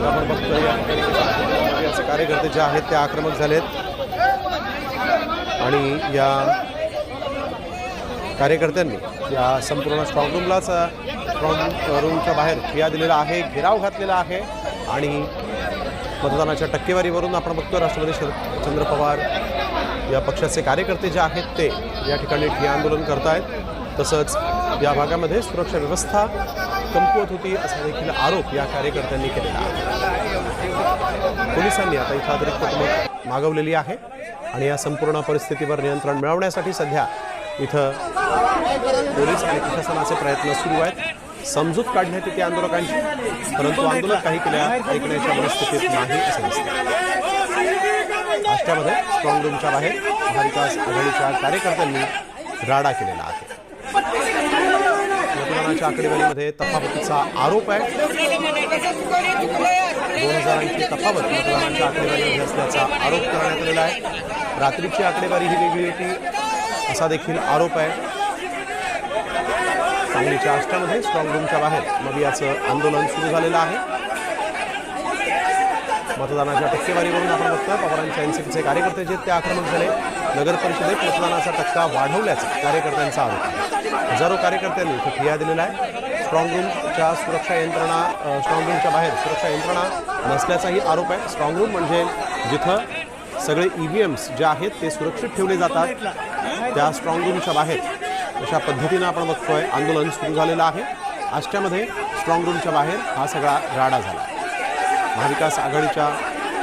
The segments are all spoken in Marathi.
आपण बघतोय याचे कार्यकर्ते जे आहेत ते आक्रमक झालेत आणि या कार्यकर्त्यांनी या संपूर्ण स्ट्रॉंग रूमच्या बाहेर ठिय्या दिलेला आहे, घेराव घातलेला आहे आणि मतदानाच्या टक्केवारीवरून आपण बघतो राष्ट्रवादी शरदचंद्र पवार या पक्षाचे कार्यकर्ते जे आहेत ते या ठिकाणी ठिय्या आंदोलन करतायत। तसंच या भागामध्ये सुरक्षा व्यवस्था कमकुवत होती असा देखील आरोप या कार्यकर्त्यांनी केलेला आहे। पोलिसांनी आता इथं अतिरिक्त कुमक मागवलेली आहे आणि या संपूर्ण परिस्थितीवर नियंत्रण मिळवण्यासाठी सध्या इथं पोलीस आणि प्रशासनाचे प्रयत्न सुरू आहेत। समजूत काढण्यात येते आंदोलकांची, परंतु आंदोलक काही ऐकण्याच्या परिस्थितीत नाही असं दिसतं। आष्ट्यामध्ये स्ट्रॉंग रूमच्या बाहेर महाविकास आघाडीच्या कार्यकर्त्यांनी राडा केलेला आहे। मतदानाच्या आकडेवारीमध्ये तफावतीचा आरोप आहे। 2000ची तफावत मतदानाच्या आकडेवारीमध्ये असल्याचा आरोप करण्यात आलेला आहे। रात्रीची आकडेवारी ही वेगळी होती असा देखील आरोप आहे। सांगलीच्या आष्ट्यामध्ये स्ट्रॉंग रूमच्या बाहेर मग याचं आंदोलन सुरू झालेलं आहे। मतदानाच्या टक्केवारीवरून आपण बघतोय पवारांच्या एनसीपीचे कार्यकर्ते जे ते आक्रमक झाले। नगर परिषदेत मतदानाचा टक्का वाढवल्याचा कार्यकर्त्यांचा आरोप आहे। हजारो कार्यकर्त्यांनी इथे ठिय्या दिलेला आहे। स्ट्रॉंग रूमच्या स्ट्रॉंग रूमच्या बाहेर सुरक्षा यंत्रणा नसल्याचाही आरोप आहे। स्ट्रॉंग रूम म्हणजे जिथं सगळे EVMs जे आहेत ते सुरक्षित ठेवले जातात त्या स्ट्रॉंग रूमच्या बाहेर अशा पद्धतीनं आपण बघतोय आंदोलन सुरू झालेलं आहे। आष्ट्यामध्ये स्ट्रॉंग रूमच्या बाहेर हा सगळा राडा झाला। महाविकास आघाडीच्या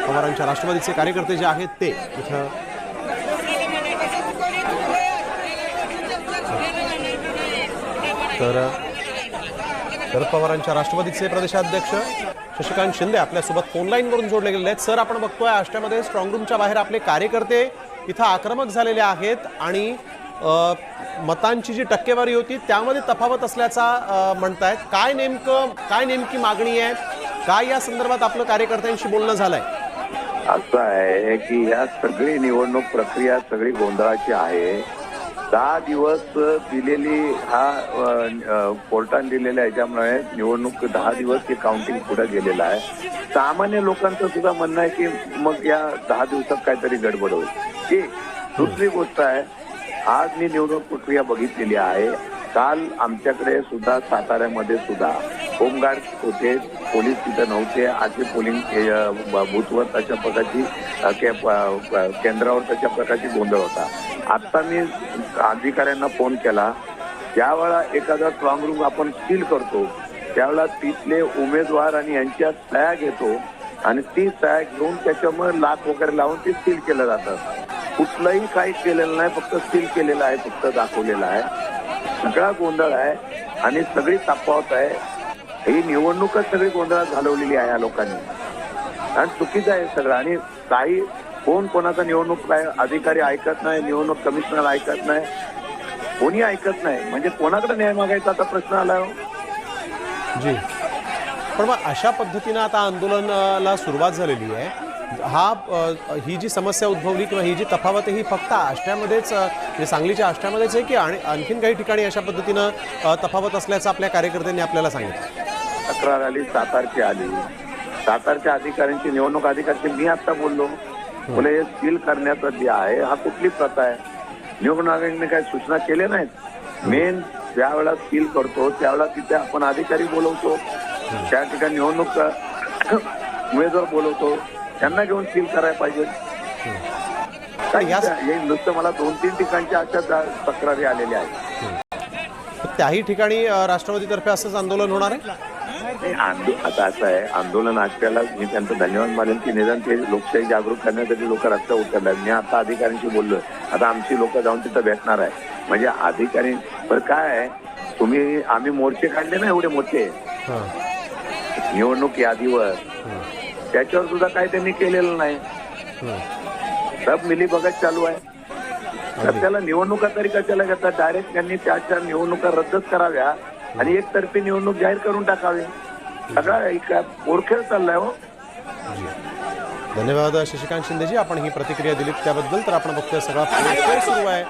पवारांच्या राष्ट्रवादीचे कार्यकर्ते जे आहेत ते इथं तर शरद पवारांच्या राष्ट्रवादीचे प्रदेशाध्यक्ष शशिकांत शिंदे आपल्यासोबत फोन लाईनवरून जोडले गेलेले आहेत। सर, आपण बघतोय आष्ट्यामध्ये स्ट्रॉंग रूमच्या बाहेर आपले कार्यकर्ते इथं आक्रमक झालेले आहेत आणि मतांची जी टक्केवारी होती त्यामध्ये तफावत असल्याचा म्हणतायत। काय नेमकी मागणी आहे, काय या संदर्भात आपलं कार्यकर्त्यांशी बोलणं झालंय? असं आहे की या सगळी निवडणूक प्रक्रिया सगळी गोंधळाची आहे। 10 दिवस दिलेली कोर्टाने दिलेल्या ह्याच्यामुळे निवडणूक 10 दिवस हे काउंटिंग पुढे गेलेलं आहे। सामान्य लोकांचं सुद्धा म्हणणं आहे की मग या 10 दिवसात काहीतरी गडबड होईल। ही दुसरी गोष्ट आहे, आज मी निवडणूक प्रक्रिया बघितलेली आहे। काल आमच्याकडे सुद्धा साताऱ्यामध्ये सुद्धा होमगार्ड होते, पोलीस तिथे नव्हते। आजचे पोलिंग बूथवर तशा प्रकारची केंद्रावर तशा प्रकारची गोंधळ होता। आता मी अधिकाऱ्यांना फोन केला, ज्यावेळा एखादा स्ट्रॉंग रूम आपण सील करतो त्यावेळेला तिथले उमेदवार आणि यांच्या सह्या घेतो आणि ती सह्या घेऊन त्याच्यामुळे लाच वगैरे लावून ते सील केलं जातं। कुठलंही काही केलेलं नाही, फक्त सील केलेलं आहे, फक्त दाखवलेलं आहे। सगळा गोंधळ आहे आणि सगळी तफावत आहे। ही निवडणूकच सगळी गोंधळात घालवलेली आहे या लोकांनी आणि चुकीचं आहे सगळं। आणि काही कोणाचा निवडणूक काय अधिकारी ऐकत नाही, निवडणूक कमिशनर ऐकत नाही, कोणी ऐकत नाही। म्हणजे कोणाकडे न्याय मागायचा आता प्रश्न आला जी। पण मग अशा पद्धतीनं आता आंदोलनाला सुरुवात झालेली आहे। ही जी समस्या उद्भवली किंवा ही जी तफावत ही फक्त आष्ट्यामध्येच म्हणजे सांगलीच्या आष्ट्यामध्येच आहे की आणखीन काही ठिकाणी अशा पद्धतीनं तफावत असल्याचं आपल्या कार्यकर्त्यांनी आपल्याला सांगितलं? तक्रार आली, सातारची आली। सातारच्या अधिकाऱ्यांची, निवडणूक अधिकाऱ्यांची मी आता बोललो, बोले हे सील करण्याचा जे आहे हा कुठली प्रथा आहे? निवडणूक आयोगाने काही सूचना केल्या नाहीत। मेन ज्यावेळेला सील करतो त्यावेळेला तिथे आपण अधिकारी बोलवतो, त्या ठिकाणी निवडणूक उमेदवार बोलवतो, त्यांना घेऊन सील करायला पाहिजे। नुसतं मला 2-3 ठिकाणच्या अशा तक्रारी आलेल्या आहेत। त्याही ठिकाणी राष्ट्रवादीतर्फे असंच आंदोलन होणार आहे? आता असं आहे, आंदोलन आजच्याला मी त्यांचं धन्यवाद मानेन की निदान ते लोकशाही जागृत करण्यासाठी लोक रस्त्यावर उतरले। मी आता अधिकाऱ्यांशी बोललोय, आता आमची लोक जाऊन तिथं भेटणार आहे। म्हणजे अधिकारी पण काय आहे, आम्ही मोर्चे काढले ना एवढे मोठे निवडणूक यादीवर, त्याच्यावर सुद्धा काही त्यांनी केलेलं नाही। सब मिलीभगत चालू आहे। तर त्याला निवडणुका तरी कशाला घेतात? डायरेक्ट त्यांनी त्याच्या निवडणुका रद्दच कराव्या आणि एकतर्फी निवडणूक जाहीर करून टाकावी। सगळा पोरखेळ चाललाय हो। धन्यवाद शशिकांत शिंदेजी, आपण ही प्रतिक्रिया दिलीत त्याबद्दल। तर आपण बघतोय सगळा पोरखेळ सुरू आहे।